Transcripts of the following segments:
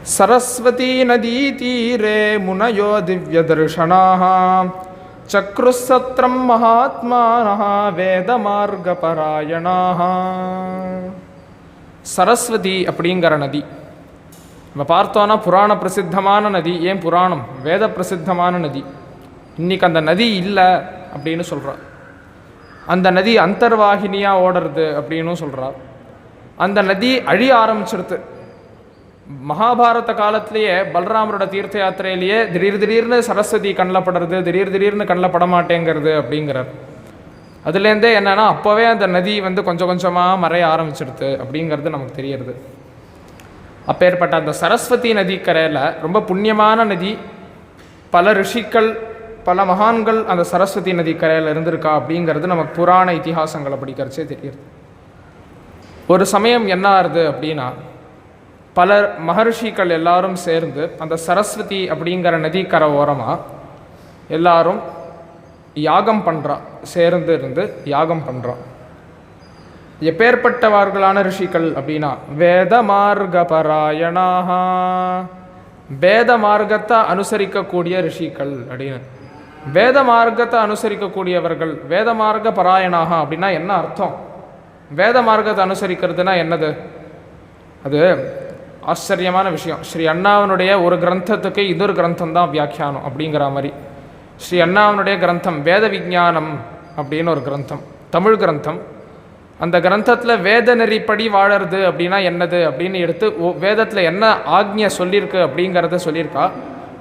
सरस्वती नदी तीरे मुनयो दिव्यदर्शनाः चक्रुस्सत्रं महात्मानः वेदमार्गपरायणाः. சரஸ்வதி அப்படிங்கிற நதி நம்ம பார்த்தோன்னா புராண பிரசித்தமான நதி. ஏன் புராணம்? வேத பிரசித்தமான நதி. இன்றைக்கி அந்த நதி இல்லை அப்படின்னு சொல்கிறார். அந்த நதி அந்தர்வாகினியாக ஓடுறது அப்படின்னு சொல்கிறார். அந்த நதி அழிய ஆரம்பிச்சிருது. மகாபாரத காலத்திலேயே பலராமரோட தீர்த்த யாத்திரையிலேயே திடீர்னு சரஸ்வதி கண்ணில் படுறது, திடீர்னு கண்ணில் படமாட்டேங்கிறது அப்படிங்கிறார். அதுலேருந்தே என்னென்னா அப்போவே அந்த நதி கொஞ்சம் கொஞ்சமாக மறைய ஆரம்பிச்சிடுது அப்படிங்கிறது நமக்கு தெரியுது. அப்பேற்பட்ட அந்த சரஸ்வதி நதிக்கரையில் ரொம்ப புண்ணியமான நதி. பல ரிஷிகள், பல மகான்கள் அந்த சரஸ்வதி நதிக்கரையில் இருந்திருக்கா அப்படிங்கிறது நமக்கு புராண இதிகாசங்களை படிக்கிறச்சே தெரியுது. ஒரு சமயம் என்ன ஆகுது அப்படின்னா, பல மகர்ஷிகள் எல்லாரும் சேர்ந்து அந்த சரஸ்வதி அப்படிங்கிற நதிக்கரை ஓரமாக எல்லாரும் யாகம் பண்ணுறா. சேர்ந்து இருந்து யாகம் பண்ணுறா. எப்பேற்பட்டவர்களான ரிஷிகள் அப்படின்னா, வேத மார்க பராயணாக, வேத மார்க்கத்தை அனுசரிக்கக்கூடிய ரிஷிகள் அப்படின்னு. வேத மார்க்கத்தை அனுசரிக்கக்கூடியவர்கள் வேத மார்க்க பராயணாக அப்படின்னா என்ன அர்த்தம்? வேத மார்க்கத்தை அனுசரிக்கிறதுனா என்னது? அது ஆச்சரியமான விஷயம். ஸ்ரீ அண்ணாவனுடைய ஒரு கிரந்தத்துக்கு இன்னொரு கிரந்தம் தான் வியாக்கியானம் அப்படிங்கிற மாதிரி. ஸ்ரீ அண்ணாவனுடைய கிரந்தம் வேத விஞ்ஞானம் அப்படின்னு ஒரு கிரந்தம், தமிழ் கிரந்தம். அந்த கிரந்தத்தில் வேத நெறிப்படி வாழறது அப்படின்னா என்னது அப்படின்னு எடுத்து வேதத்தில் என்ன ஆக்ஞை சொல்லியிருக்கு அப்படிங்கிறத சொல்லியிருக்கா.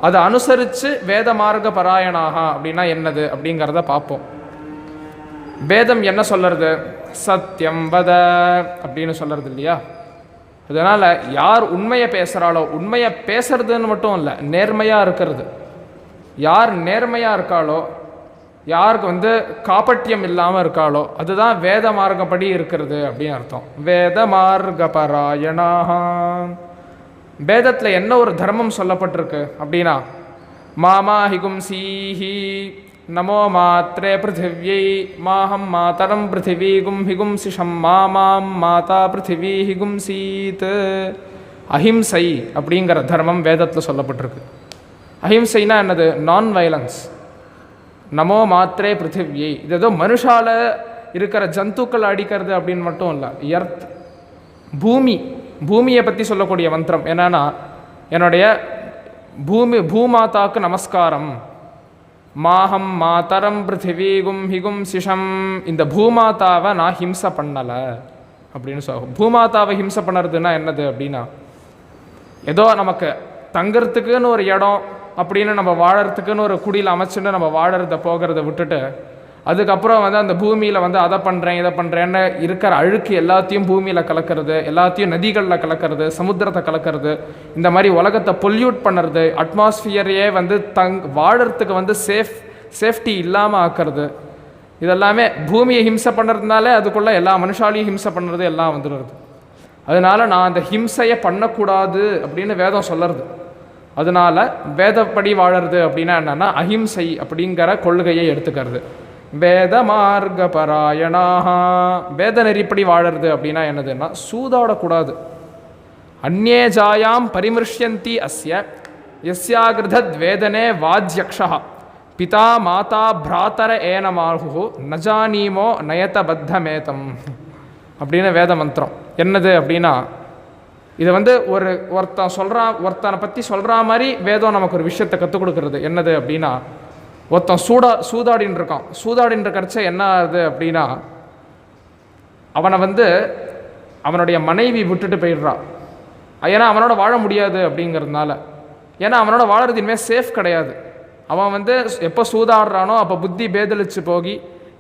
அதை அனுசரித்து வேத மார்க்க பராயணாக அப்படின்னா என்னது அப்படிங்கிறத பார்ப்போம். வேதம் என்ன சொல்கிறது? சத்தியம் வத அப்படின்னு சொல்கிறது இல்லையா? அதனால் யார் உண்மையை பேசுகிறாளோ, உண்மையை பேசுறதுன்னு மட்டும் இல்லை, நேர்மையாக இருக்கிறது. யார் நேர்மையாக இருக்காளோ, யாருக்கு காப்பட்டியம் இல்லாமல் இருக்காளோ, அதுதான் வேத மார்க்கப்படி இருக்கிறது அப்படின்னு அர்த்தம். வேத மார்க்க பராயணாக. வேதத்தில் என்ன ஒரு தர்மம் சொல்லப்பட்டிருக்கு அப்படின்னா, மாமா ஹிகும்சீஹி நமோ மாத்ரே பிருத்திவியை மாஹம் மாதரம் பிருத்திவி ஹிகும்சிஷம் மாமாம் மாதா பிருத்திவி ஹிகும்சீத். அஹிம்சை அப்படிங்கிற தர்மம் வேதத்தில் சொல்லப்பட்டிருக்கு. அஹிம்சைனா என்னது? Non violence. நமோ மாத்ரே பிருத்திவியை, இது ஏதோ மனுஷால இருக்கிற ஜந்துக்கள் அடிக்கிறது அப்படின்னு மட்டும் இல்லை. எர்த், பூமியை பற்றி சொல்லக்கூடிய மந்திரம் என்னன்னா, என்னுடைய பூமாதாக்கு நமஸ்காரம், மாஹம் மாதரம் பிருத்திவி ஹிகும் சிஷம். இந்த பூமாதாவை நான் ஹிம்சை பண்ணலை அப்படின்னு சொல்ல. பூமாதாவை ஹிம்சை பண்ணுறதுன்னா என்னது அப்படின்னா, ஏதோ நமக்கு தங்கிறதுக்குன்னு ஒரு இடம் அப்படின்னு நம்ம வாழறதுக்குன்னு ஒரு குடியில் அமைச்சுன்னு நம்ம வாழறத போகிறத விட்டுட்டு, அதுக்கப்புறம் அந்த பூமியில் அதை பண்ணுறேன் இதை பண்ணுறேன்னு இருக்கிற அழுக்கு எல்லாத்தையும் பூமியில் கலக்கிறது, எல்லாத்தையும் நதிகளில் கலக்கிறது, சமுத்திரத்தை கலக்கிறது, இந்த மாதிரி உலகத்தை பொல்யூட் பண்ணுறது, அட்மாஸ்பியரையே வாழறதுக்கு சேஃப்டி இல்லாமல் ஆக்கிறது, இதெல்லாமே பூமியை ஹிம்சை பண்ணுறதுனாலே அதுக்குள்ளே எல்லா மனுஷாலையும் ஹிம்சை பண்ணுறது எல்லாம் வந்துடுறது. அதனால் நான் அந்த ஹிம்சையை பண்ணக்கூடாது அப்படின்னு வேதம் சொல்லுறது. அதனால் வேதப்படி வாழறது அப்படின்னா என்னென்னா அஹிம்சை அப்படிங்கிற கொள்கையை எடுத்துக்கிறது. வேத மார்க்க பராயணாக. வேத நெறிப்படி வாழறது அப்படின்னா என்னதுன்னா, சூதாடக்கூடாது. அந்நே ஜாயாம் பரிமிருஷ்யந்தி அஸ்ய யஸ்யாகிருதத் வேதனே வாஜ்யக்ஷா பிதா மாதா பிராத்தர ஏனமாஹு நஜானீமோ நயத பத்தமேதம் அப்படின்னு வேத மந்திரம். என்னது அப்படின்னா, இதை ஒருத்தனை பற்றி சொல்கிற மாதிரி வேதம் நமக்கு ஒரு விஷயத்தை கற்றுக் கொடுக்கறது. என்னது அப்படின்னா, ஒருத்தன் சூதாடின்னு இருக்கான். சூதாடின்னு இருக்கிறச்ச என்ன ஆகுது அப்படின்னா, அவனை அவனுடைய மனைவி விட்டுட்டு போயிடுறா. ஏன்னா அவனோட வாழ முடியாது அப்படிங்கிறதுனால. ஏன்னா அவனோட வாழறது இனிமேல் சேஃப் கிடையாது. அவன் எப்போ சூதாடுறானோ அப்போ புத்தி பேதலிச்சு போகி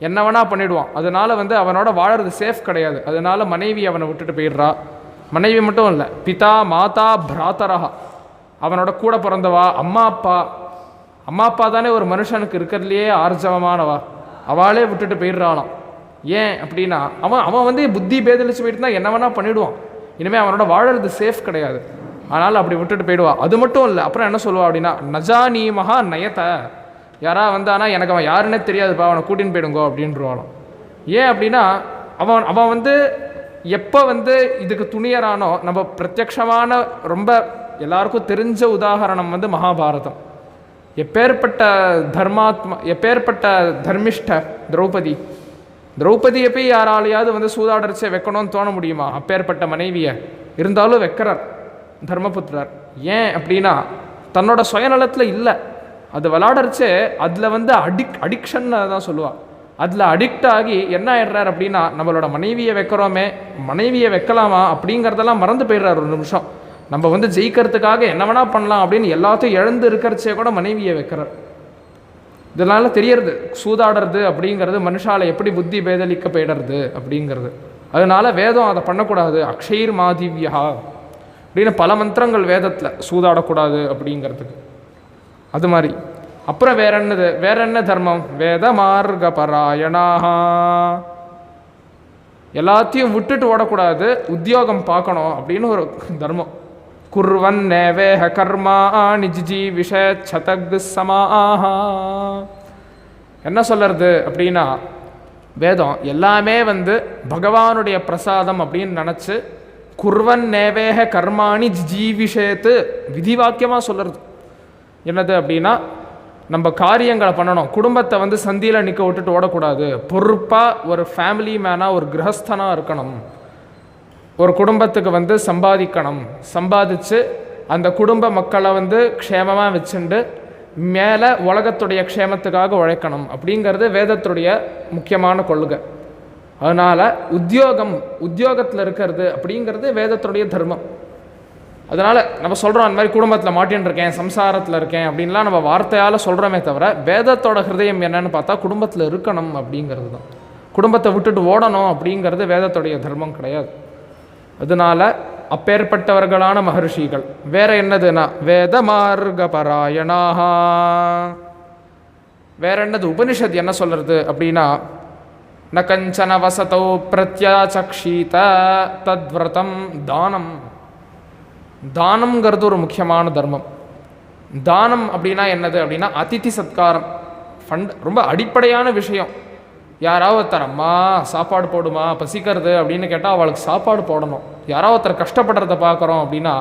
என்ன வேணா பண்ணிவிடுவான். அதனால் அவனோட வாழறது சேஃப் கிடையாது. அதனால் மனைவி அவனை விட்டுட்டு போயிடுறா. மனைவி மட்டும் இல்லை, பிதா மாதா பிராத்தரா, அவனோட கூட பிறந்தவா, அம்மா அப்பா தானே ஒரு மனுஷனுக்கு இருக்கிறதுலையே ஆர்ஜவமானவா, அவளே விட்டுட்டு போயிடுறானாம். ஏன் அப்படின்னா, அவன் புத்தி பேதலிச்சு போயிட்டு தான் என்ன வேணா பண்ணிவிடுவான். இனிமேல் அவனோட வாழறது சேஃப் கிடையாது. அதனால் அப்படி விட்டுட்டு போயிடுவா. அது மட்டும் இல்லை, அப்புறம் என்ன சொல்லுவா அப்படின்னா, நஜானீமஹா நயத்த, யாரா வந்தானா எனக்கு அவன் யாருன்னே தெரியாதுப்பா, அவனை கூட்டின்னு போயிடுங்கோ அப்படின்றாலும். ஏன் அப்படின்னா, அவன் எப்போ இதுக்கு துணியறானோ, நம்ம பிரத்யக்ஷமான ரொம்ப எல்லாருக்கும் தெரிஞ்ச உதாரணம் வந்து மகாபாரதம். எப்பேற்பட்ட தர்மிஷ்ட திரௌபதியை போய் யாராலையாவது வந்து சூதாடரிச்சே வைக்கணும்னு தோண முடியுமா? அப்பேற்பட்ட மனைவியை இருந்தாலும் வைக்கிறார் தர்மபுத்திரர். ஏன் அப்படின்னா தன்னோட சுயநலத்தில் இல்லை, அது விளாடரிச்சே அதில் வந்து அடிக்ஷன் தான் சொல்லுவாள். அதில் அடிக்ட் ஆகி என்ன ஆயிடுறார் அப்படின்னா நம்மளோட மனைவியை வைக்கிறோமே, மனைவியை வைக்கலாமா அப்படிங்கிறதெல்லாம் மறந்து போயிடுறார். ஒரு நிமிஷம் நம்ம வந்து ஜெயிக்கிறதுக்காக என்ன வேணா பண்ணலாம் அப்படின்னு எல்லாத்தையும் இழந்து இருக்கிறச்சே கூட மனைவியை வைக்கிறார். இதனால தெரியறது சூதாடுறது அப்படிங்கிறது மனுஷால எப்படி புத்தி பேதலிக்க போயிடுறது அப்படிங்கிறது. அதனால வேதம் அதை பண்ணக்கூடாது. அக்ஷைர் மாதிவ்யா அப்படின்னு பல மந்திரங்கள் வேதத்தில் சூதாடக்கூடாது அப்படிங்கிறதுக்கு. அது மாதிரி அப்புறம் வேற என்ன தர்மம்? வேத மார்க பராயணாக, எல்லாத்தையும் விட்டுட்டு ஓடக்கூடாது, உத்தியோகம் பார்க்கணும் அப்படின்னு ஒரு தர்மம். குர்வன் நேவேஹ கர்மாணி ஜிஜீவிஷதக் சமாஹ. என்ன சொல்றது அப்படின்னா வேதம் எல்லாமே வந்து பகவானுடைய பிரசாதம் அப்படின்னு நினச்சி குர்வன் நேவேஹ கர்மாணி ஜிஜீவிஷேத்து விதிவாக்கியமாக சொல்கிறது. என்னது அப்படின்னா நம்ம காரியங்களை பண்ணணும், குடும்பத்தை வந்து சந்தியில் நிற்க விட்டுட்டு ஓடக்கூடாது, பொறுப்பாக ஒரு ஃபேமிலி மேனாக ஒரு கிரகஸ்தனாக இருக்கணும், ஒரு குடும்பத்துக்கு வந்து சம்பாதிக்கணும், சம்பாதிச்சு அந்த குடும்ப மக்களை வந்து க்ஷேமமாக வச்சுண்டு மேலே உலகத்துடைய க்ஷேமத்துக்காக உழைக்கணும் அப்படிங்கிறது வேதத்துடைய முக்கியமான கொள்கை. அதனால் உத்தியோகத்தில் இருக்கிறது அப்படிங்கிறது வேதத்துடைய தர்மம். அதனால் நம்ம சொல்கிறோம் அந்த மாதிரி குடும்பத்தில் மாட்டின்னு இருக்கேன், சம்சாரத்தில் இருக்கேன் அப்படின்லாம் நம்ம வார்த்தையால் சொல்கிறோமே தவிர வேதத்தோட ஹிருதயம் என்னன்னு பார்த்தா குடும்பத்தில் இருக்கணும் அப்படிங்கிறது தான். குடும்பத்தை விட்டுட்டு ஓடணும் அப்படிங்கிறது வேதத்துடைய தர்மம் கிடையாது. அதனால அப்பேற்பட்டவர்களான மகர்ஷிகள். வேற என்னதுன்னா வேத மார்க பராயணாக. வேற என்னது? உபனிஷத் என்ன சொல்றது அப்படின்னா ந கஞ்சன வசதோ பிரத்யாசக்ஷீத தத்விரதம் தானம். தானம்ங்கிறது ஒரு முக்கியமான தர்மம். தானம் அப்படின்னா என்னது அப்படின்னா அதிதி சத்காரம். ரொம்ப அடிப்படையான விஷயம். யாராவது ஒருத்தர் அம்மா சாப்பாடு போடுமா பசிக்கிறது அப்படின்னு கேட்டால் அவளுக்கு சாப்பாடு போடணும். யாராவது ஒருத்தர் கஷ்டப்படுறத பார்க்குறோம் அப்படின்னா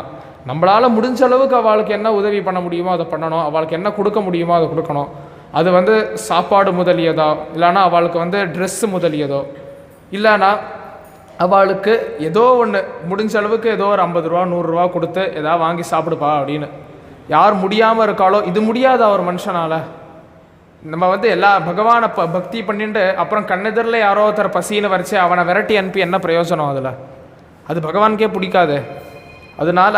நம்மளால் முடிஞ்ச அளவுக்கு அவளுக்கு என்ன உதவி பண்ண முடியுமோ அதை பண்ணணும், அவளுக்கு என்ன கொடுக்க முடியுமோ அதை கொடுக்கணும். அது வந்து சாப்பாடு முதலியதோ இல்லைனா அவளுக்கு வந்து ட்ரெஸ்ஸு முதலியதோ இல்லைனா அவளுக்கு ஏதோ ஒன்று முடிஞ்ச அளவுக்கு ஏதோ ஒரு 50 ரூபா 100 ரூபா கொடுத்து எதாவது வாங்கி சாப்பிடுப்பா அப்படின்னு. யார் முடியாமல் இருக்காளோ, இது முடியாத ஒரு மனுஷனால் நம்ம வந்து எல்லா பகவானை பக்தி பண்ணிட்டு அப்புறம் கண்ணெதிரில் யாரோ ஒருத்தர் பசின்னு வரைச்சி அவனை விரட்டி அனுப்பி என்ன பிரயோஜனம்? அதில் அது பகவானுக்கே பிடிக்காது. அதனால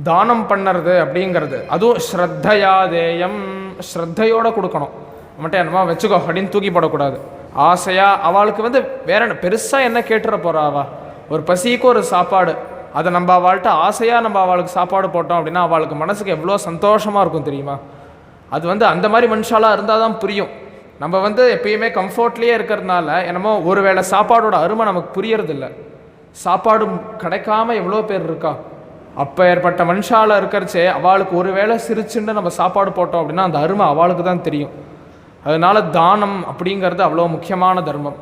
தானம் பண்ணுறது அப்படிங்கிறது அதுவும் ஸ்ரத்தையாதேயம், ஸ்ரத்தையோடு கொடுக்கணும். மட்டும் என்னமா வச்சுக்கோ அப்படின்னு தூக்கி போடக்கூடாது. ஆசையாக அவளுக்கு வந்து வேற என்ன பெருசாக என்ன கேட்டுற போகிறா? ஒரு பசிக்கு ஒரு சாப்பாடு, அதை நம்ம அவள்கிட்ட ஆசையாக நம்ம அவளுக்கு சாப்பாடு போட்டோம் அப்படின்னா அவளுக்கு மனசுக்கு எவ்வளோ சந்தோஷமாக இருக்கும் தெரியுமா? அது வந்து அந்த மாதிரி மனுஷாலாக இருந்தால் தான் புரியும். நம்ம வந்து எப்பயுமே கம்ஃபர்ட்லேயே இருக்கிறதுனால என்னமோ ஒரு வேளை சாப்பாடோட அருமை நமக்கு புரியறதில்ல. சாப்பாடு கிடைக்காம எவ்வளோ பேர் இருக்கா. அப்போ ஏற்பட்ட மனுஷாலாக இருக்கிறச்சே அவளுக்கு ஒரு வேளை சிரிச்சுன்னு நம்ம சாப்பாடு போட்டோம் அப்படின்னா அந்த அருமை அவளுக்கு தான் தெரியும். அதனால தானம் அப்படிங்கிறது அவ்வளோ முக்கியமான தர்மம்.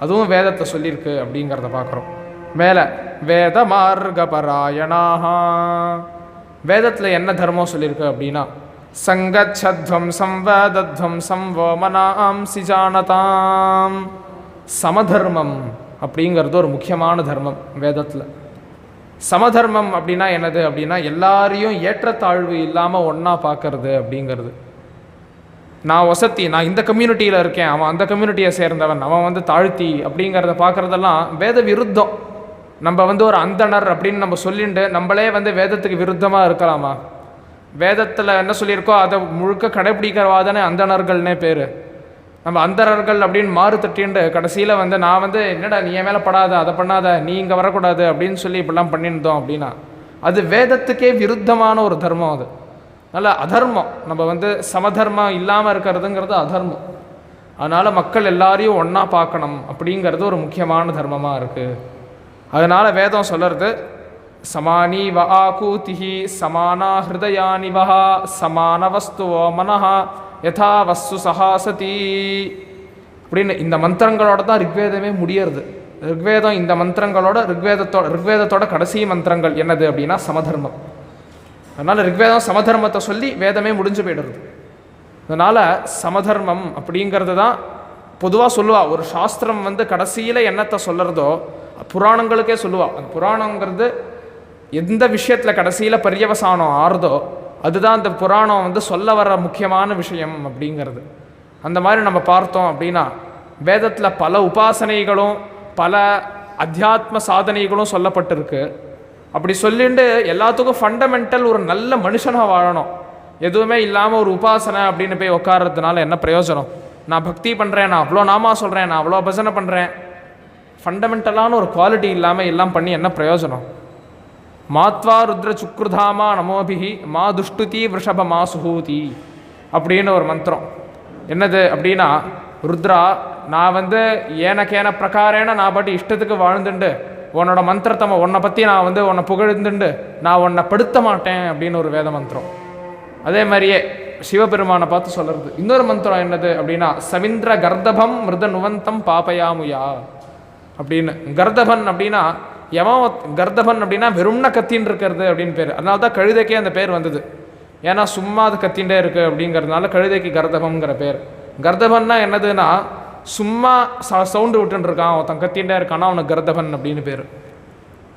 அதுவும் வேதத்தை சொல்லியிருக்கு அப்படிங்கிறத பார்க்குறோம். மேலே வேத மார்க பராயணாக. வேதத்தில் என்ன தர்மம் சொல்லியிருக்கு அப்படின்னா சங்கச்சத்வம் சம்வாதத்வம் சம்வோமனாம் சிஜானதாம். சமதர்மம் அப்படிங்கிறது ஒரு முக்கியமான தர்மம் வேதத்தில். சமதர்மம் அப்படின்னா என்னது அப்படின்னா எல்லாரையும் ஏற்றத்தாழ்வு இல்லாமல் ஒன்றா பார்க்கறது அப்படிங்கிறது. நான் இந்த கம்யூனிட்டியில் இருக்கேன், அவன் அந்த கம்யூனிட்டியை சேர்ந்தவன், அவன் வந்து தாழ்த்தி அப்படிங்கிறத பார்க்குறதெல்லாம் வேத விருத்தம். நம்ம வந்து ஒரு அந்தணர் அப்படின்னு நம்ம சொல்லிட்டு நம்மளே வந்து வேதத்துக்கு விருத்தமாக இருக்கலாமா? வேதத்தில் என்ன சொல்லியிருக்கோ அதை முழுக்க கடைப்பிடிக்கிறவாதானே அந்தணர்கள்னே பேர். நம்ம அந்தணர்கள் அப்படின்னு மாறு தட்டின்ட்டு கடைசியில் வந்து நான் வந்து என்னடா நீ என் மேலே படாத, அதை பண்ணாத, நீ இங்கே வரக்கூடாது அப்படின்னு சொல்லி இப்படிலாம் பண்ணியிருந்தோம் அப்படின்னா அது வேதத்துக்கே விருத்தமான ஒரு தர்மம். அது நல்ல அதர்மம். நம்ம வந்து சமதர்மம் இல்லாமல் இருக்கிறதுங்கிறது அதர்மம். அதனால் மக்கள் எல்லாரையும் ஒன்றா பார்க்கணும் அப்படிங்கிறது ஒரு முக்கியமான தர்மமாக இருக்குது. அதனால் வேதம் சொல்கிறது சமானி வ ஆகூதிஹி சமானா ஹிருதயானி வஹா சமான வஸ்துவோ மனஹா யதா வஸ்து சஹாசதி அப்படின்னு இந்த மந்திரங்களோட தான் ரிக்வேதமே முடியறது. ரிக்வேதம் இந்த மந்திரங்களோட ரிக்வேதத்தோட கடைசி மந்திரங்கள் என்னது அப்படின்னா சமதர்மம். அதனால் ரிக்வேதம் சமதர்மத்தை சொல்லி வேதமே முடிஞ்சு போயிடுறது. அதனால் சமதர்மம் அப்படிங்கிறது தான் பொதுவாக சொல்லுவா. ஒரு சாஸ்திரம் கடைசியில் என்னத்தை சொல்லுறதோ புராணங்களுக்கே சொல்லுவா. அந்த புராணங்கிறது எந்த விஷயத்தில் கடைசியில் பரியவசானம் ஆறுதோ அதுதான் அந்த புராணம் சொல்ல வர முக்கியமான விஷயம் அப்படிங்கிறது. அந்த மாதிரி நம்ம பார்த்தோம் அப்படின்னா வேதத்தில் பல உபாசனைகளும் பல அத்தியாத்ம சாதனைகளும் சொல்லப்பட்டிருக்கு. அப்படி சொல்லிட்டு எல்லாத்துக்கும் ஃபண்டமெண்டல் ஒரு நல்ல மனுஷனாக வாழணும். எதுவுமே இல்லாமல் ஒரு உபாசனை அப்படின்னு போய் உட்கார்றதுனால என்ன பிரயோஜனம்? நான் பக்தி பண்ணுறேன், நான் அவ்வளோ நாமா சொல்கிறேன், நான் அவ்வளோ பஜனை பண்ணுறேன், ஃபண்டமெண்டலான ஒரு குவாலிட்டி இல்லாமல் எல்லாம் பண்ணி என்ன பிரயோஜனம்? மாத்வா ருத்ர சுக்ருதாமா நமோபிஹி மா துஷ்டுதி விஷப மா சுஹூதி அப்படின்னு ஒரு மந்திரம். என்னது அப்படின்னா, ருத்ரா நான் ஏனக்கேன பிரகாரேன நான் பாட்டி இஷ்டத்துக்கு வாழ்ந்துண்டு உன்னோட மந்திரத்தை உன்னை பற்றி நான் உன்னை புகழ்ந்துண்டு நான் உன்னை படுத்த மாட்டேன் அப்படின்னு ஒரு வேத மந்திரம். அதே மாதிரியே சிவபெருமானை பார்த்து சொல்கிறது இன்னொரு மந்திரம் என்னது அப்படின்னா, சவிந்திர கர்தபம் மிருத நுவந்தம் பாபயாமுயா அப்படின்னு. கர்தபன் அப்படின்னா கர்தபன் அப்படின்னா வெறும்ன கத்தின்னு இருக்கிறது அப்படின்னு பேர். அதனால தான் கழுதைக்கே அந்த பேர் வந்தது. ஏன்னா சும்மா அது கத்தின்ண்டே இருக்குது அப்படிங்கிறதுனால கழுதைக்கு கர்தபம்ங்கிற பேர். கர்தபன்னா என்னதுன்னா சும்மா சவுண்டு விட்டுருக்கான் ஒருத்தன் கத்தின்ண்டே இருக்கானா அவனுக்கு கர்தபன் அப்படின்னு பேர்.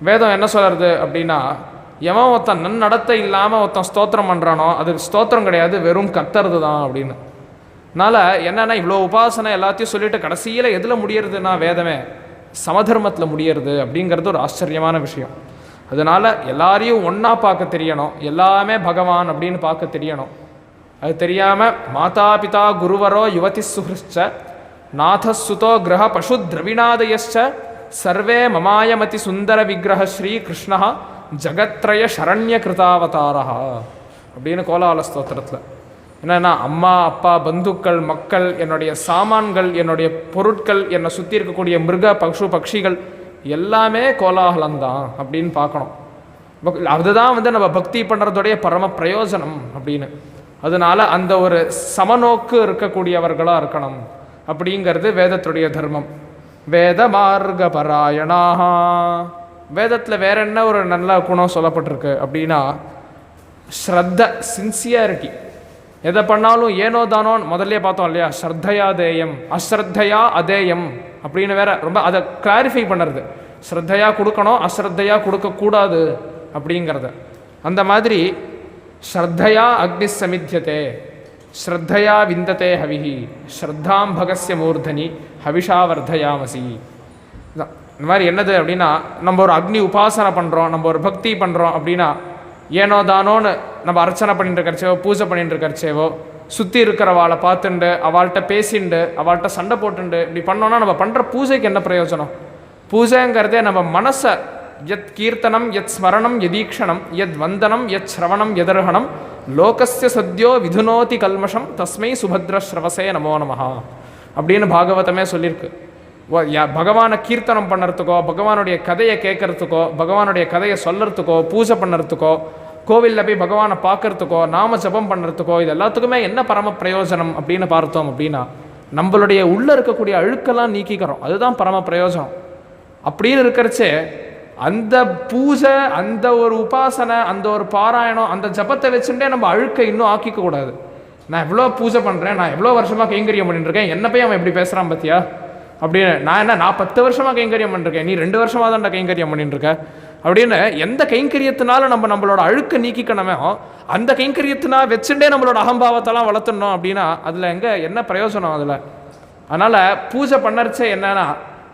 வேதம் என்ன சொல்கிறது அப்படின்னா, எவன் ஒருத்தன் நன்னடத்தை இல்லாமல் ஒருத்தன் ஸ்தோத்திரம் பண்ணுறானோ அது ஸ்தோத்திரம் கிடையாது, வெறும் கத்துறது தான் அப்படின்னு. அதனால் என்னென்னா இவ்வளோ உபாசனை எல்லாத்தையும் சொல்லிவிட்டு கடைசியில் எதில் முடியறதுன்னா வேதமே சமதர்மத்தில் முடியறது அப்படிங்கிறது ஒரு ஆச்சரியமான விஷயம். அதனால் எல்லாரையும் ஒன்றா பார்க்க தெரியணும், எல்லாமே பகவான் அப்படின்னு பார்க்க தெரியணும். அது தெரியாமல் மாதா பிதா குருவரோ யுவதி சுஹ்ருச்ச நாதசுதோ கிரக பசு திரவிணாதயச்ச சர்வே மமாயமதி சுந்தர விக்கிரக ஸ்ரீ கிருஷ்ணா ஜகத்ரய சரண்ய கிருதாவதாரா அப்படின்னு கோலால ஸ்தோத்திரத்தில். என்னென்னா அம்மா அப்பா பந்துக்கள் மக்கள் என்னுடைய சாமான்கள் என்னுடைய பொருட்கள் என்னை சுற்றி இருக்கக்கூடிய மிருக பசு பட்சிகள் எல்லாமே கோலாகலம்தான் அப்படின்னு பார்க்கணும். அதுதான் நம்ம பக்தி பண்ணுறதுடைய பரம பிரயோஜனம் அப்படின்னு. அதனால அந்த ஒரு சமநோக்கு இருக்கக்கூடியவர்களாக இருக்கணும் அப்படிங்கிறது வேதத்துடைய தர்மம். வேத மார்க பராயணாக. வேதத்தில் வேற என்ன ஒரு நல்ல குணம் சொல்லப்பட்டிருக்கு அப்படின்னா, ஸ்ரத்த, சின்சியாரிட்டி. எதை பண்ணாலும் ஏனோ தானோ முதல்ல பார்த்தோம் இல்லையா, ஸ்ரத்தையா தேயம் அஸ்ரத்தையா அதேயம் அப்படின்னு வேற ரொம்ப அதை கிளாரிஃபை பண்ணுறது. ஸ்ரத்தையா கொடுக்கணும், அஸ்ரத்தையா கொடுக்கக்கூடாது அப்படிங்கிறத. அந்த மாதிரி ஸ்ரத்தையா அக்னி சமித்தியதே ஸ்ரத்தையா விந்ததே ஹவிஹி ஸ்ரத்தாம் பகஸ்ய மூர்தனி ஹவிஷா வர்தயாமசி. இந்த மாதிரி என்னது அப்படின்னா, நம்ம ஒரு அக்னி உபாசனை பண்ணுறோம், நம்ம ஒரு பக்தி பண்ணுறோம் அப்படின்னா ஏனோ தானோன்னு நம்ம அர்ச்சனை பண்ணிட்டு இருக்கிறச்சேவோ பூஜை பண்ணிட்டு இருக்கிறச்சேவோ சுற்றி இருக்கிறவாளை பார்த்துண்டு அவள்கிட்ட பேசிண்டு அவள்கிட்ட சண்டை போட்டுண்டு இப்படி பண்ணோன்னா நம்ம பண்ணுற பூஜைக்கு என்ன பிரயோஜனம்? பூஜைங்கிறதே நம்ம மனசை யத் கீர்த்தனம் யத் ஸ்மரணம் யதீக்ஷணம் யத் வந்தனம் யத் ஸ்ரவணம் யதர்ஹணம் லோகஸ்ய சத்யோ விதுனோதி கல்மஷம் தஸ்மை சுபத்ர ஸ்ரவசே நமோ நமஹா அப்படின்னு பாகவதமே சொல்லியிருக்கு. பகவானை கீர்த்தனம் பண்ணுறதுக்கோ பகவானுடைய கதையை கேட்கறதுக்கோ பகவானுடைய கதையை சொல்கிறதுக்கோ பூஜை பண்ணுறதுக்கோ கோவிலில் போய் பகவானை பார்க்கறதுக்கோ நாம ஜபம் பண்ணுறதுக்கோ இது எல்லாத்துக்குமே என்ன பரம பிரயோஜனம் அப்படின்னு பார்த்தோம் அப்படின்னா, நம்மளுடைய உள்ளே இருக்கக்கூடிய அழுக்கெல்லாம் நீக்கிக்கிறோம், அதுதான் பரம பிரயோஜனம். அப்படின்னு இருக்கிறச்சே அந்த பூஜை அந்த ஒரு உபாசனை அந்த ஒரு பாராயணம் அந்த ஜபத்தை வச்சுட்டே நம்ம அழுக்கை இன்னும் ஆக்கிக்க கூடாது. நான் எவ்வளோ பூஜை பண்ணுறேன், நான் எவ்வளோ வருஷமாக கைங்கரியம் பண்ணிட்டு இருக்கேன், என்ன போய் அவன் எப்படி பேசுகிறான் பார்த்தியா அப்படின்னு. நான் 10 வருஷமாக கைங்கரியம் பண்ணிருக்கேன், நீ 2 வருஷமாக தான் கைங்கரியம் பண்ணிட்டு இருக்க அப்படின்னு. எந்த கைங்கரியத்தினால நம்மளோட அழுக்க நீக்கிக்கணுமே அந்த கைங்கரியத்தினா வச்சுட்டே நம்மளோட அகம்பாவத்தெல்லாம் வளர்த்துடணும் அப்படின்னா அதில் என்ன பிரயோஜனம் அதில்? அதனால் பூஜை பண்ணறச்சே என்னன்னா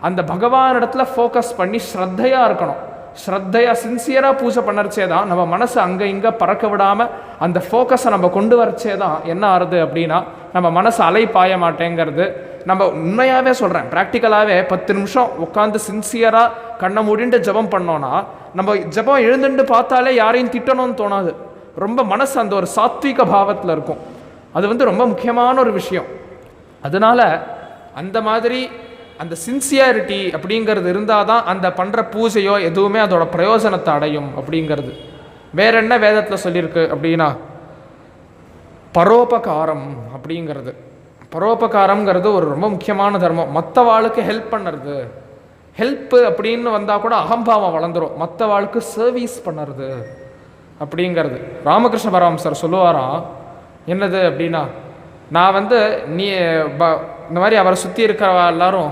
அந்த பகவானிடத்துல ஃபோக்கஸ் பண்ணி ஸ்ரத்தையாக இருக்கணும். ஸ்ரத்தையாக சின்சியராக பூஜை பண்ணறச்சே தான் நம்ம மனசு அங்கே இங்கே பறக்க விடாமல் அந்த ஃபோக்கஸை நம்ம கொண்டு வரச்சே தான் என்ன ஆறுது அப்படின்னா நம்ம மனசு அலை பாய மாட்டேங்கிறது. நம்ம உண்மையாகவே சொல்கிறேன், ப்ராக்டிக்கலாகவே 10 நிமிஷம் உட்காந்து சின்சியராக கண்ணை மூடிட்டு ஜபம் பண்ணோன்னா நம்ம ஜபம் எழுந்துட்டு பார்த்தாலே யாரையும் திட்டணும்னு தோணாது. ரொம்ப மனசு அந்த ஒரு சாத்விக பாவத்தில் இருக்கும். அது ரொம்ப முக்கியமான ஒரு விஷயம். அதனால் அந்த மாதிரி அந்த சின்சியாரிட்டி அப்படிங்கிறது இருந்தால் தான் அந்த பண்ணுற பூஜையோ எதுவுமே அதோட பிரயோஜனத்தை அடையும் அப்படிங்கிறது. வேற என்ன வேதத்தில் சொல்லியிருக்கு அப்படின்னா, பரோபகாரம் அப்படிங்கிறது. பரோபகாரங்கிறது ஒரு ரொம்ப முக்கியமான தர்மம். மற்றவாளுக்கு ஹெல்ப் பண்ணுறது. ஹெல்ப்பு அப்படின்னு வந்தால் கூட அகம்பாவம் வளர்ந்துடும். மற்றவாளுக்கு சர்வீஸ் பண்ணுறது அப்படிங்கிறது. ராமகிருஷ்ண பரமஹம்சர் சொல்லுவாராம், என்னது அப்படின்னா, நான் வந்து நீ இந்த மாதிரி அவரை சுற்றி இருக்கிற எல்லாரும்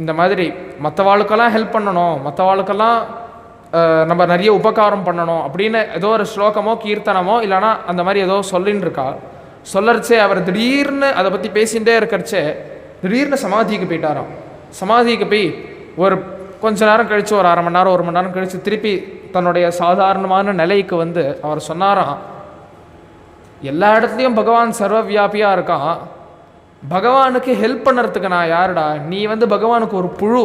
இந்த மாதிரி மற்றவாளுக்கெல்லாம் ஹெல்ப் பண்ணணும், மற்றவாளுக்கெல்லாம் நம்ம நிறைய உபகாரம் பண்ணணும் அப்படின்னு ஏதோ ஒரு ஸ்லோகமோ கீர்த்தனமோ இல்லைனா அந்த மாதிரி ஏதோ சொல்லின்னு இருக்கா. சொல்லறச்சே அவர் திடீர்னு அதை பற்றி பேசிகிட்டே இருக்கிறச்சே திடீர்னு சமாதிக்கு போயிட்டாராம். சமாதிக்கு போய் ஒரு கொஞ்ச நேரம் கழித்து ஒரு 1/2 மணி நேரம் 1 மணி நேரம் கழித்து திருப்பி தன்னுடைய சாதாரணமான நிலைக்கு வந்து அவர் சொன்னாராம், எல்லா இடத்துலையும் பகவான் சர்வ வியாபியாக இருக்கான், பகவானுக்கு ஹெல்ப் பண்ணுறதுக்கு நான் யாருடா, நீ வந்து பகவானுக்கு ஒரு புழு,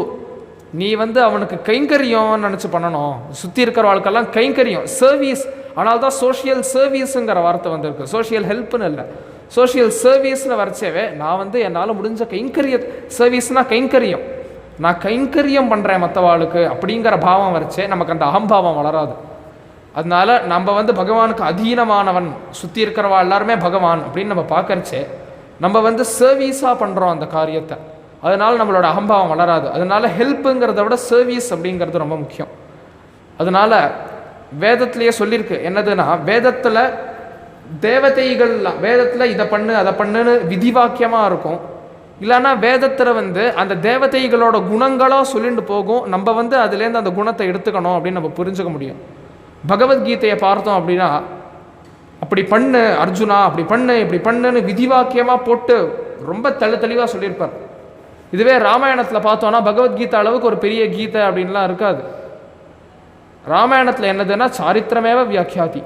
நீ வந்து அவனுக்கு கைங்கரியம்னு நினச்சி பண்ணணும், சுற்றி இருக்கிற வாழ்க்கெல்லாம் கைங்கரியம் சர்வீஸ். ஆனால் தான் சோஷியல் சர்வீஸுங்கிற வார்த்தை வந்திருக்கு, சோஷியல் ஹெல்ப்னு இல்லை, சோஷியல் சர்வீஸ்னு வரைச்சவே நான் வந்து என்னால் முடிஞ்ச கைங்கரிய சர்வீஸ்னால் கைங்கரியம், நான் கைங்கரியம் பண்ணுறேன் மற்றவாளுக்கு அப்படிங்கிற பாவம் வரைச்சே நமக்கு அந்த அகம்பாவம் வளராது. அதனால நம்ம வந்து பகவானுக்கு அதீனமானவன், சுற்றி இருக்கிறவா எல்லாருமே பகவான் அப்படின்னு நம்ம பார்க்கறச்சே நம்ம வந்து சர்வீஸாக பண்ணுறோம் அந்த காரியத்தை, அதனால் நம்மளோட அகம்பாவம் வளராது. அதனால ஹெல்ப்புங்கிறத விட சர்வீஸ் அப்படிங்கிறது ரொம்ப முக்கியம். அதனால வேதத்திலேயே சொல்லியிருக்கு என்னதுன்னா, வேதத்தில் தேவதைகள்லாம் வேதத்தில் இதை பண்ணு அதை பண்ணுன்னு விதிவாக்கியமாக இருக்கும், இல்லைன்னா வேதத்தில் வந்து அந்த தேவதைகளோட குணங்களாக சொல்லிட்டு போகும், நம்ம வந்து அதுலேருந்து அந்த குணத்தை எடுத்துக்கணும் அப்படின்னு நம்ம புரிஞ்சுக்க முடியும். பகவத்கீதையை பார்த்தோம் அப்படின்னா, அப்படி பண்ணு அர்ஜுனா, அப்படி பண்ணு இப்படி பண்ணுன்னு விதிவாக்கியமாக போட்டு ரொம்ப தெளிவாக சொல்லியிருப்பார். இதுவே ராமாயணத்தில் பார்த்தோன்னா பகவத்கீதை அளவுக்கு ஒரு பெரிய கீதை அப்படின்லாம் இருக்காது. ராமாயணத்தில் என்னதுன்னா சாரித்திரமேவ வியாக்கியாதி,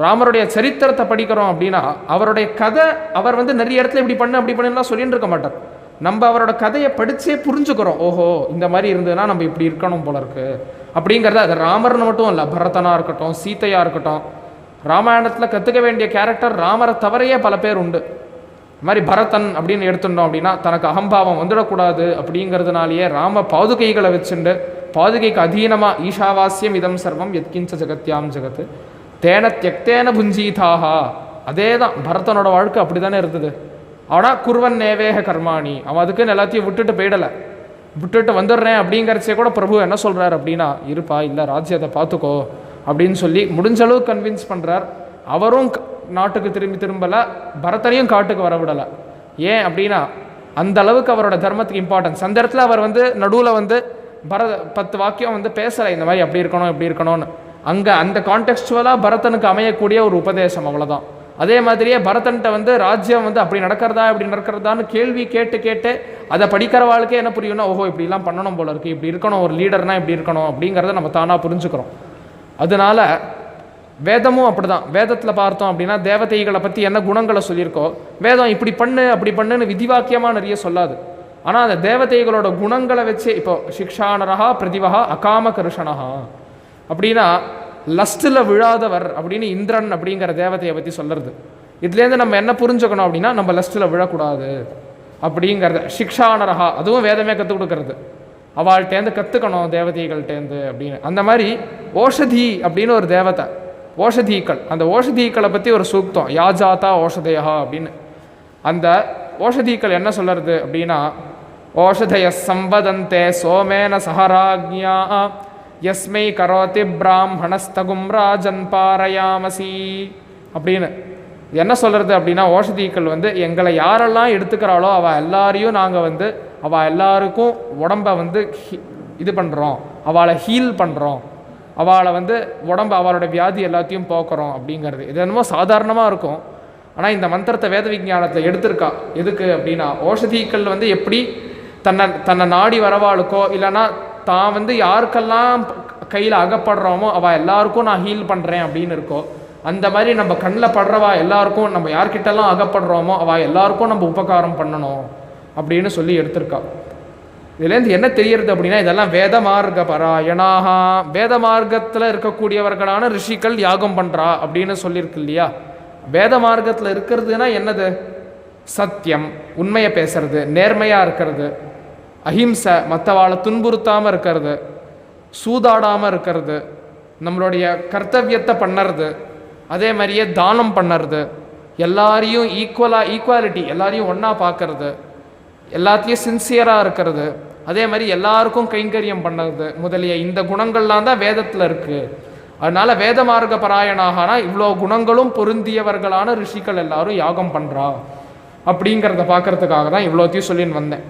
ராமருடைய சரித்திரத்தை படிக்கிறோம் அப்படின்னா அவருடைய கதை, அவர் வந்து நிறைய இடத்துல இப்படி பண்ணு அப்படி பண்ணுலாம் சொல்லிட்டு இருக்க மாட்டார், நம்ம அவரோட கதையை படித்தே புரிஞ்சுக்கிறோம், ஓஹோ இந்த மாதிரி இருந்ததுன்னா நம்ம இப்படி இருக்கணும் போல இருக்கு அப்படிங்கிறத. அது ராமர்னு மட்டும் இல்லை, பரதனாக இருக்கட்டும் சீதையாக இருக்கட்டும், ராமாயணத்தில் கற்றுக்க வேண்டிய கேரக்டர் ராமரை தவறையே பல பேர் உண்டு. இது மாதிரி பரதன் அப்படின்னு எடுத்துட்டோம் அப்படின்னா தனக்கு அகம்பாவம் வந்துடக்கூடாது அப்படிங்கிறதுனாலேயே ராம பாதுகைகளை வச்சுண்டு பாதுகைக்கு அதீனமாக ஈஷாவாஸ்யம் இதம் சர்வம் யத்கிஞ்ச ஜகத்யாம் ஜகத் தேன தியக்தேன புஞ்சீதாகா, அதே தான் பரதனோட வாழ்க்கை அப்படி தானே இருந்தது. ஆனால் குர்வன் நேவேக கர்மாணி, அவன் அதுக்குன்னு எல்லாத்தையும் விட்டுட்டு போயிடலை, விட்டுட்டு வந்துடுறேன் அப்படிங்கிறச்சே கூட பிரபு என்ன சொல்கிறார் அப்படின்னா, இருப்பா இல்லை ராஜ்யத்தை பார்த்துக்கோ அப்படின்னு சொல்லி முடிஞ்ச அளவு கன்வின்ஸ் பண்ணுறார். அவரும் நாட்டுக்கு திரும்பலை, பரதனையும் காட்டுக்கு வர விடலை. ஏன் அப்படின்னா அந்த அளவுக்கு அவரோட தர்மத்துக்கு இம்பார்ட்டன்ஸ். அந்த இடத்துல அவர் வந்து நடுவில் வந்து 10 வாக்கியம் வந்து பேசலை இந்த மாதிரி அப்படி இருக்கணும் இப்படி இருக்கணும்னு, அங்கே அந்த கான்டெக்ஸ்டுவலாக பரதனுக்கு அமையக்கூடிய ஒரு உபதேசம், அவ்வளோதான். அதே மாதிரியே பரதன்ட்ட வந்து ராஜ்யம் வந்து அப்படி நடக்கிறதா இப்படி நடக்கிறதான்னு கேள்வி கேட்டு அதை படிக்கிறவாளுக்கே என்ன புரியும்னா, ஓஹோ இப்படிலாம் பண்ணணும் போல இருக்குது, இப்படி இருக்கணும், ஒரு லீடர்னால் இப்படி இருக்கணும் அப்படிங்கிறத நம்ம தானாக புரிஞ்சுக்கிறோம். அதனால வேதமும் அப்படி தான். வேதத்தில் பார்த்தோம் அப்படின்னா தேவதைகளை பற்றி என்ன குணங்களை சொல்லியிருக்கோ, வேதம் இப்படி பண்ணு அப்படி பண்ணுன்னு விதிவாக்கியமாக நிறைய சொல்லாது. ஆனால் அந்த தேவதைகளோட குணங்களை வச்சு, இப்போ சிக்ஷானரஹா பிரதிவஹா அகாம கருஷனஹா அப்படின்னா லஸ்ட்டில் விழாதவர் அப்படின்னு இந்திரன் அப்படிங்கிற தேவதையை பற்றி சொல்கிறது. இதுலேருந்து நம்ம என்ன புரிஞ்சுக்கணும் அப்படின்னா, நம்ம லஸ்ட்டில் விழக்கூடாது அப்படிங்கிறத. சிக்ஷானரஹா அதுவும் வேதமே கற்றுக் கொடுக்கறது, அவள்கிட்டேருந்து கற்றுக்கணும் தேவதைகள்கிட்டேருந்து அப்படின்னு. அந்த மாதிரி ஓஷதி அப்படின்னு ஒரு தேவதை, ஓஷதீக்கள், அந்த ஓஷதீக்களை பற்றி ஒரு சூக்தம், யாஜாத்தா ஓஷதயா அப்படின்னு. அந்த ஓஷதீக்கள் என்ன சொல்கிறது அப்படின்னா, ஓஷதய சம்பதந்தே சோமேன சஹராஜ்ஞா யஸ்மை கரோதி பிராமணஸ்தகும் ராஜன் பாரயாமசி அப்படின்னு. என்ன சொல்கிறது அப்படின்னா, ஓஷதீக்கள் வந்து எங்களை யாரெல்லாம் எடுத்துக்கிறாளோ அவள் எல்லாரையும் நாங்கள் வந்து அவள் எல்லாருக்கும் உடம்பை வந்து இது பண்ணுறோம், அவளை ஹீல் பண்ணுறோம், அவளை வந்து உடம்பு அவளோட வியாதி எல்லாத்தையும் போக்குறோம் அப்படிங்கிறது. இது என்னமோ சாதாரணமாக இருக்கும், ஆனால் இந்த மந்திரத்தை வேத விஞ்ஞானத்தில் எடுத்திருக்கா. எதுக்கு அப்படின்னா, ஓஷதீக்கள் வந்து எப்படி தன்னை நாடி வரவாளுக்கோ இல்லைனா தான் வந்து யாருக்கெல்லாம் கையில் அகப்படுறோமோ அவள் எல்லாருக்கும் நான் ஹீல் பண்ணுறேன் அப்படின்னு இருக்கோ, அந்த மாதிரி நம்ம கண்ணில் படுறவா எல்லாருக்கும், நம்ம யார்கிட்டலாம் அகப்படுறோமோ அவள் எல்லாருக்கும் நம்ம உபகாரம் பண்ணணும் அப்படின்னு சொல்லி எடுத்திருக்கா. இதுலேருந்து என்ன தெரியறது அப்படின்னா, இதெல்லாம் வேத மார்க்க பராயணாக, வேத மார்க்கத்தில் இருக்கக்கூடியவர்களான ரிஷிகள் யாகம் பண்ணுறா அப்படின்னு சொல்லியிருக்கு இல்லையா. வேத மார்க்கத்தில் இருக்கிறதுனா என்னது? சத்தியம், உண்மையை பேசுறது, நேர்மையாக இருக்கிறது, அஹிம்சை, மற்றவாளை துன்புறுத்தாமல் இருக்கிறது, சூதாடாமல் இருக்கிறது, நம்மளுடைய கர்த்தவியத்தை பண்ணுறது, அதே மாதிரியே தானம் பண்ணுறது, எல்லாரையும் ஈக்குவாலிட்டி எல்லாரையும் ஒன்றா பார்க்கறது, எல்லாத்தையும் சின்சியராக இருக்கிறது, அதே மாதிரி எல்லாருக்கும் கைங்கரியம் பண்ணுறது முதலிய இந்த குணங்கள்லாம் தான் வேதத்தில் இருக்குது. அதனால வேத மார்க்க பராயணாகனா இவ்வளோ குணங்களும் பொருந்தியவர்களான ரிஷிகள் எல்லாரும் யாகம் பண்றா அப்படிங்கிறத பார்க்கறதுக்காக தான் இவ்வளோத்தையும் சொல்லின்னு வந்தேன்.